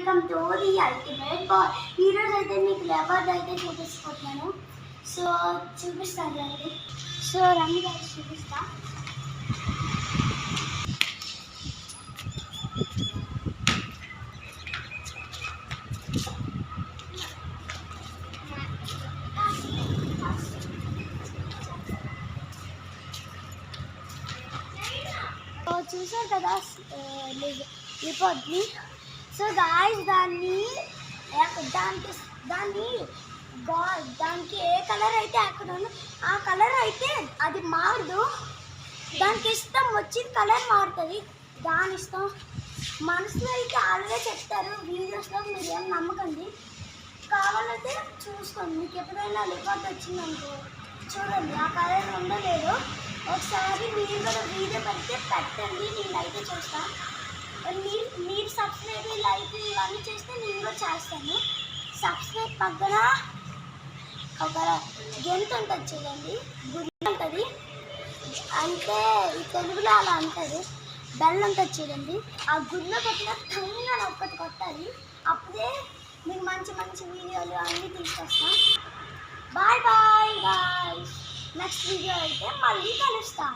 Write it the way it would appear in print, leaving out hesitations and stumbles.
Welcome to the ultimate boy. ఈరోజు అయితే మీకు లేబర్ అయితే చూపిస్తున్నాను. సో చూపిస్తాను రండి. సో రండి గారు చూపిస్తా. చూసారు కదా లిపోడ్ని. సో గాయస్ దానికి ఏ కలర్ అయితే అక్కడ ఆ కలర్ అయితే అది మారదు. దానికి ఇష్టం వచ్చిన కలర్ మారుతుంది. దాని ఇష్టం మనసులో అయితే ఆల్రెడీ చెప్తారు. వీడియోస్లో మీరు ఏం నమ్మకండి. కావాలంటే చూసుకోండి. మీకు ఎప్పుడైనా లిపోడ్ వచ్చిందనుకో చూడండి ఆ కలర్ ఉందో లేదో ఒకసారి మీరు కూడా వీడియో పెడితే పెట్టండి. నేనైతే చూస్తాను. మీరు సబ్స్క్రైబ్ లైక్ ఇవన్నీ చేస్తే నేను కూడా చేస్తాను. సబ్స్క్రైబ్ పక్కన ఒక గెంత ఉంటుంది చూడండి, గురి ఉంటుంది. అంటే ఈ తెలుగులో అలా అంటారు. బెల్ ఉంటుంది చూడండి. ఆ గురిలో కొట్టిన టైంగా ఒక్కటి కొట్టాలి. అప్పుడే మీకు మంచి మంచి వీడియోలు అన్నీ తీసుకొస్తాం. Bye bye bye. Next video అయితే మళ్ళీ కలుస్తాం.